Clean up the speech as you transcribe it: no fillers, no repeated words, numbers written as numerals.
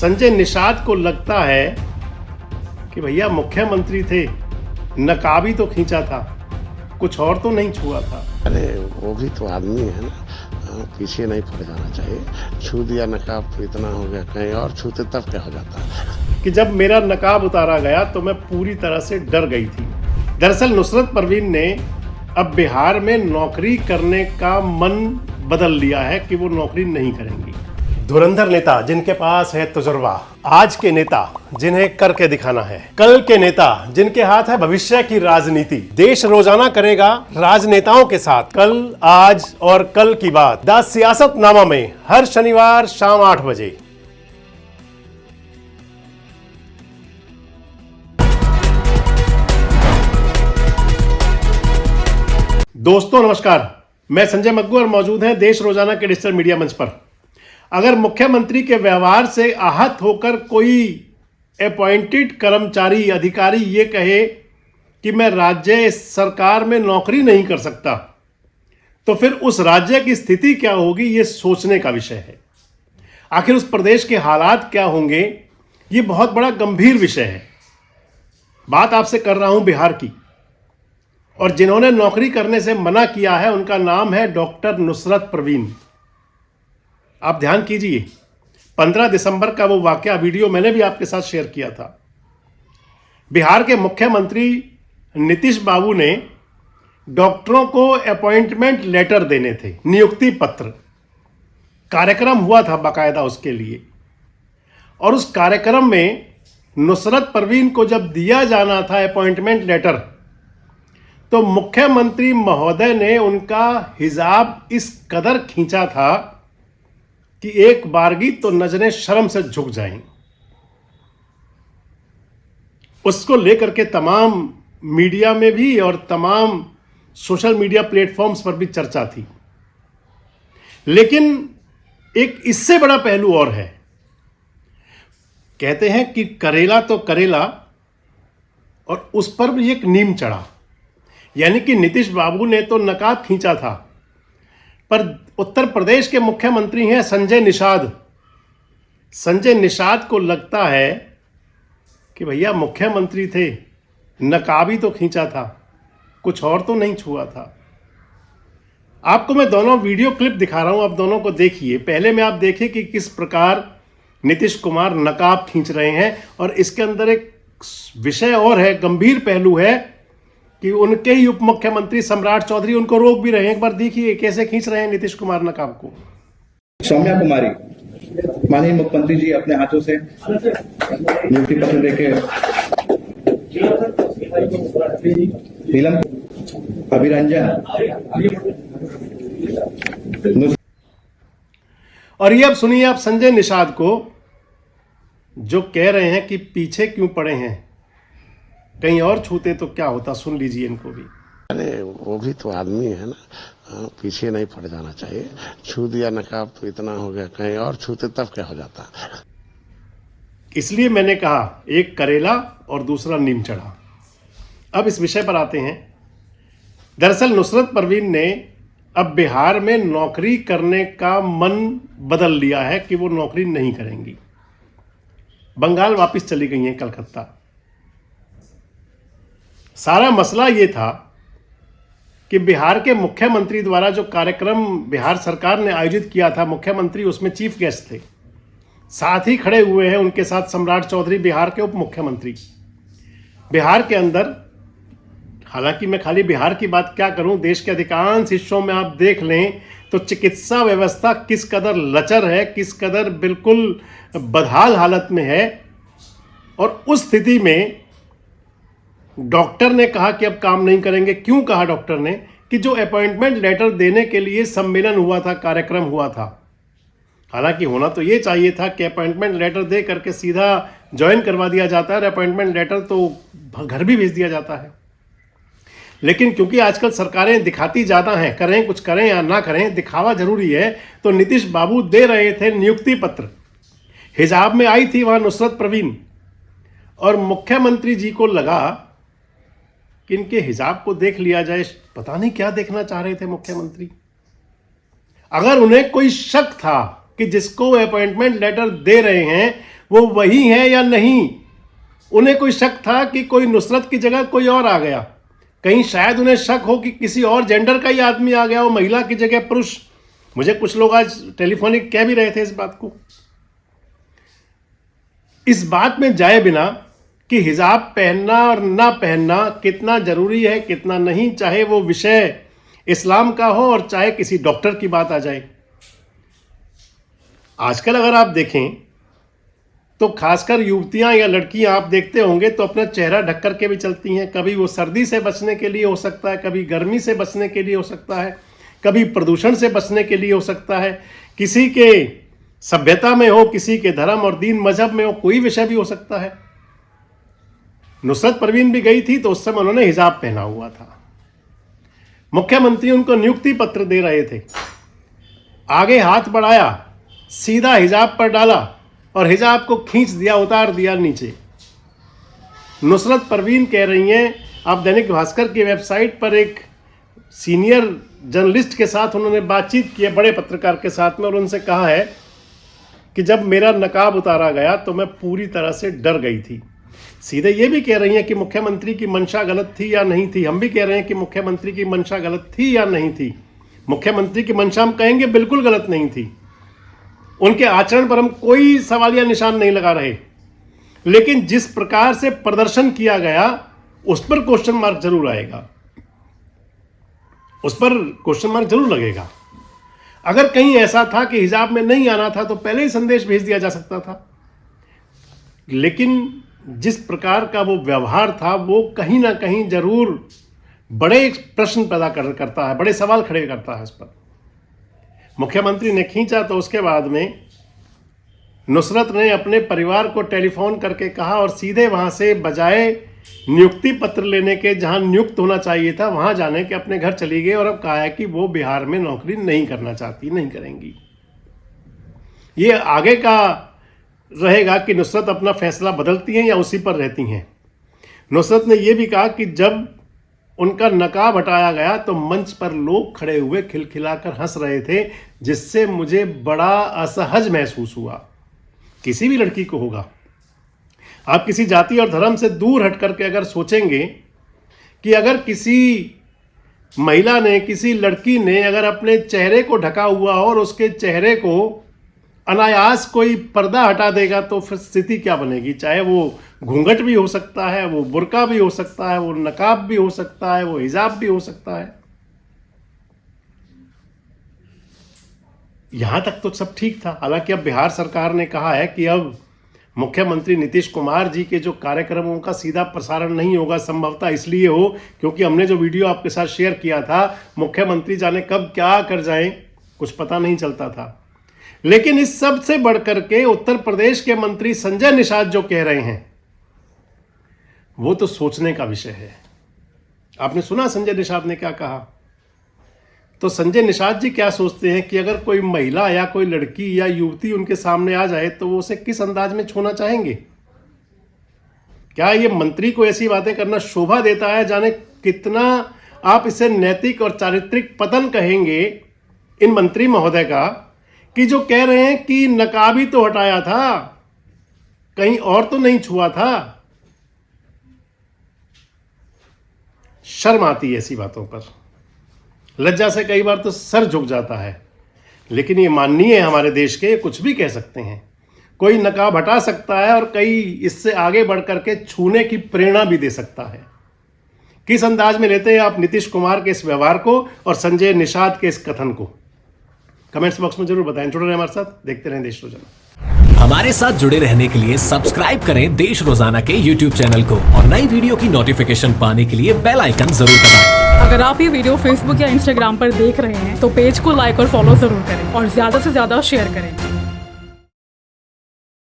संजय निषाद को लगता है कि भैया मुख्यमंत्री थे, नकाब ही तो खींचा था, कुछ और तो नहीं छुआ था। अरे वो भी तो आदमी है ना, पीछे नहीं पड़ जाना चाहिए। छू दिया नकाब तो इतना हो गया, कहीं और छूते तब क्या हो जाता कि जब मेरा नकाब उतारा गया तो मैं पूरी तरह से डर गई थी। दरअसल नुसरत परवीन ने अब बिहार में नौकरी करने का मन बदल लिया है कि वो नौकरी नहीं करेंगी। धुरंधर नेता जिनके पास है तजुर्बा, आज के नेता जिन्हें करके दिखाना है, कल के नेता जिनके हाथ है भविष्य की राजनीति। देश रोजाना करेगा राजनेताओं के साथ कल, आज और कल की बात। द सियासतनामा में हर शनिवार शाम 8 बजे। दोस्तों नमस्कार, मैं संजय मग्गू और मौजूद हैं देश रोजाना के डिजिटल मीडिया मंच पर। अगर मुख्यमंत्री के व्यवहार से आहत होकर कोई अपॉइंटेड कर्मचारी अधिकारी ये कहे कि मैं राज्य सरकार में नौकरी नहीं कर सकता, तो फिर उस राज्य की स्थिति क्या होगी, ये सोचने का विषय है। आखिर उस प्रदेश के हालात क्या होंगे, ये बहुत बड़ा गंभीर विषय है। बात आपसे कर रहा हूं बिहार की, और जिन्होंने नौकरी करने से मना किया है उनका नाम है डॉक्टर नुसरत परवीन। आप ध्यान कीजिए, 15 दिसंबर का वो वाकया वीडियो मैंने भी आपके साथ शेयर किया था। बिहार के मुख्यमंत्री नीतीश बाबू ने डॉक्टरों को अपॉइंटमेंट लेटर देने थे, नियुक्ति पत्र। कार्यक्रम हुआ था बाकायदा उसके लिए, और उस कार्यक्रम में नुसरत परवीन को जब दिया जाना था अपॉइंटमेंट लेटर, तो मुख्यमंत्री महोदय ने उनका हिजाब इस कदर खींचा था कि एक बारगी तो नजरें शर्म से झुक जाएं। उसको लेकर के तमाम मीडिया में भी और तमाम सोशल मीडिया प्लेटफॉर्म्स पर भी चर्चा थी। लेकिन एक इससे बड़ा पहलू और है। कहते हैं कि करेला तो करेला, और उस पर भी एक नीम चढ़ा। यानी कि नीतीश बाबू ने तो नकाब खींचा था, पर उत्तर प्रदेश के मुख्यमंत्री हैं संजय निषाद। संजय निषाद को लगता है कि भैया मुख्यमंत्री थे, नकाब ही तो खींचा था, कुछ और तो नहीं छुआ था। आपको मैं दोनों वीडियो क्लिप दिखा रहा हूं, आप दोनों को देखिए। पहले में आप देखिए कि किस प्रकार नीतीश कुमार नकाब खींच रहे हैं, और इसके अंदर एक विषय और है, गंभीर पहलू है कि उनके ही उप मुख्यमंत्री सम्राट चौधरी उनको रोक भी रहे हैं। एक बार देखिए कैसे खींच रहे हैं नीतीश कुमार नकाब को। सौम्या कुमारी, माननीय मुख्यमंत्री जी अपने हाथों से नियुक्ति पत्र देके, नीलम अभिरंजन, और ये अब सुनिए आप संजय निषाद को, जो कह रहे हैं कि पीछे क्यों पड़े हैं, कहीं और छूते तो क्या होता। सुन लीजिए इनको भी। अरे वो भी तो आदमी है ना, पीछे नहीं पड़ जाना चाहिए। छू दिया नकाब तो इतना हो गया, कहीं और छूते तब क्या हो जाता। इसलिए मैंने कहा एक करेला और दूसरा नीम चढ़ा। अब इस विषय पर आते हैं। दरअसल नुसरत परवीन ने अब बिहार में नौकरी करने का मन बदल लिया है कि वो नौकरी नहीं करेंगी। बंगाल वापस चली गई हैं, कलकत्ता। सारा मसला ये था कि बिहार के मुख्यमंत्री द्वारा जो कार्यक्रम बिहार सरकार ने आयोजित किया था, मुख्यमंत्री उसमें चीफ गेस्ट थे। साथ ही खड़े हुए हैं उनके साथ सम्राट चौधरी, बिहार के उप मुख्यमंत्री। बिहार के अंदर, हालांकि मैं खाली बिहार की बात क्या करूं, देश के अधिकांश हिस्सों में आप देख लें तो चिकित्सा व्यवस्था किस कदर लचर है, किस कदर बिल्कुल बदहाल हालत में है। और उस स्थिति में डॉक्टर ने कहा कि अब काम नहीं करेंगे। क्यों कहा डॉक्टर ने? कि जो अपॉइंटमेंट लेटर देने के लिए सम्मेलन हुआ था, कार्यक्रम हुआ था, हालांकि होना तो ये चाहिए था कि अपॉइंटमेंट लेटर दे करके सीधा ज्वाइन करवा दिया जाता है, और अपॉइंटमेंट लेटर तो घर भी भेज दिया जाता है। लेकिन क्योंकि आजकल सरकारें दिखाती ज़्यादा हैं, करें कुछ करें या ना करें, दिखावा जरूरी है, तो नीतीश बाबू दे रहे थे नियुक्ति पत्र। हिजाब में आई थी वहाँ नुसरत परवीन, और मुख्यमंत्री जी को लगा कि इनके हिजाब को देख लिया जाए। पता नहीं क्या देखना चाह रहे थे मुख्यमंत्री। अगर उन्हें कोई शक था कि जिसको अपॉइंटमेंट लेटर दे रहे हैं वो वही है या नहीं। उन्हें कोई शक था कि कोई नुसरत की जगह कोई और आ गया, कहीं शायद उन्हें शक हो कि किसी और जेंडर का ही आदमी आ गया हो, महिला की जगह पुरुष। मुझे कुछ लोग आज टेलीफोनिक कह भी रहे थे इस बात को। इस बात में जाए बिना कि हिजाब पहनना और ना पहनना कितना जरूरी है कितना नहीं, चाहे वो विषय इस्लाम का हो और चाहे किसी डॉक्टर की बात आ जाए। आजकल अगर आप देखें तो खासकर युवतियां या लड़कियां आप देखते होंगे तो अपना चेहरा ढक करके भी चलती हैं। कभी वो सर्दी से बचने के लिए हो सकता है, कभी गर्मी से बचने के लिए हो सकता है, कभी प्रदूषण से बचने के लिए हो सकता है, किसी के सभ्यता में हो, किसी के धर्म और दीन मजहब में हो, कोई विषय भी हो सकता है। नुसरत परवीन भी गई थी तो उस समय उन्होंने हिजाब पहना हुआ था। मुख्यमंत्री उनको नियुक्ति पत्र दे रहे थे, आगे हाथ बढ़ाया, सीधा हिजाब पर डाला और हिजाब को खींच दिया, उतार दिया नीचे। नुसरत परवीन कह रही हैं, आप दैनिक भास्कर की वेबसाइट पर एक सीनियर जर्नलिस्ट के साथ उन्होंने बातचीत की है, बड़े पत्रकार के साथ में, और उनसे कहा है कि जब मेरा नकाब उतारा गया तो मैं पूरी तरह से डर गई थी। सीधे ये भी कह रही हैं कि मुख्यमंत्री की मंशा गलत थी या नहीं थी। हम भी कह रहे हैं कि मुख्यमंत्री की मंशा गलत थी या नहीं थी। मुख्यमंत्री की मंशा हम कहेंगे बिल्कुल गलत नहीं थी, उनके आचरण पर हम कोई सवालिया निशान नहीं लगा रहे, लेकिन जिस प्रकार से प्रदर्शन किया गया उस पर क्वेश्चन मार्क जरूर आएगा, उस पर क्वेश्चन मार्क जरूर लगेगा। अगर कहीं ऐसा था कि हिजाब में नहीं आना था तो पहले ही संदेश भेज दिया जा सकता था, लेकिन जिस प्रकार का वो व्यवहार था वो कहीं ना कहीं जरूर बड़े प्रश्न पैदा करता है, बड़े सवाल खड़े करता है इस पर। मुख्यमंत्री ने खींचा तो उसके बाद में नुसरत ने अपने परिवार को टेलीफोन करके कहा और सीधे वहां से बजाय नियुक्ति पत्र लेने के, जहां नियुक्त होना चाहिए था वहां जाने के, अपने घर चली गई और अब कहा है कि वो बिहार में नौकरी नहीं करना चाहती, नहीं करेंगी। ये आगे का रहेगा कि नुसरत अपना फैसला बदलती हैं या उसी पर रहती हैं। नुसरत ने यह भी कहा कि जब उनका नकाब हटाया गया तो मंच पर लोग खड़े हुए खिलखिलाकर हंस रहे थे, जिससे मुझे बड़ा असहज महसूस हुआ। किसी भी लड़की को होगा। आप किसी जाति और धर्म से दूर हट करके अगर सोचेंगे कि अगर किसी महिला ने, किसी लड़की ने अगर अपने चेहरे को ढका हुआ और उसके चेहरे को अनायास कोई पर्दा हटा देगा तो फिर स्थिति क्या बनेगी। चाहे वो घूंघट भी हो सकता है, वो बुर्का भी हो सकता है, वो नकाब भी हो सकता है, वो हिजाब भी हो सकता है। यहां तक तो सब ठीक था। हालांकि अब बिहार सरकार ने कहा है कि अब मुख्यमंत्री नीतीश कुमार जी के जो कार्यक्रमों का सीधा प्रसारण नहीं होगा। संभवतः इसलिए हो क्योंकि हमने जो वीडियो आपके साथ शेयर किया था, मुख्यमंत्री जाने कब क्या कर जाएं कुछ पता नहीं चलता था। लेकिन इस सब से बढ़कर के उत्तर प्रदेश के मंत्री संजय निषाद जो कह रहे हैं वो तो सोचने का विषय है। आपने सुना संजय निषाद ने क्या कहा? तो संजय निषाद जी क्या सोचते हैं कि अगर कोई महिला या कोई लड़की या युवती उनके सामने आ जाए तो वो उसे किस अंदाज में छूना चाहेंगे? क्या ये मंत्री को ऐसी बातें करना शोभा देता है? जाने कितना आप इसे नैतिक और चारित्रिक पतन कहेंगे इन मंत्री महोदय का, कि जो कह रहे हैं कि नकाब ही तो हटाया था, कहीं और तो नहीं छुआ था। शर्म आती है ऐसी बातों पर, लज्जा से कई बार तो सर झुक जाता है। लेकिन ये माननीय है हमारे देश के, कुछ भी कह सकते हैं। कोई नकाब हटा सकता है और कई इससे आगे बढ़ करके छूने की प्रेरणा भी दे सकता है। किस अंदाज में लेते हैं आप नीतीश कुमार के इस व्यवहार को और संजय निषाद के इस कथन को? कमेंट्स बॉक्स में जरूर बताएं। जुड़े रहें हमारे साथ, देखते रहें देश रोजाना। हमारे साथ जुड़े रहने के लिए सब्सक्राइब करें देश रोजाना के YouTube चैनल को और नई वीडियो की नोटिफिकेशन पाने के लिए बेल आइकन जरूर दबाएं। अगर आप ये वीडियो Facebook या Instagram पर देख रहे हैं तो पेज को लाइक और फॉलो जरूर करें और ज्यादा से ज्यादा शेयर करें।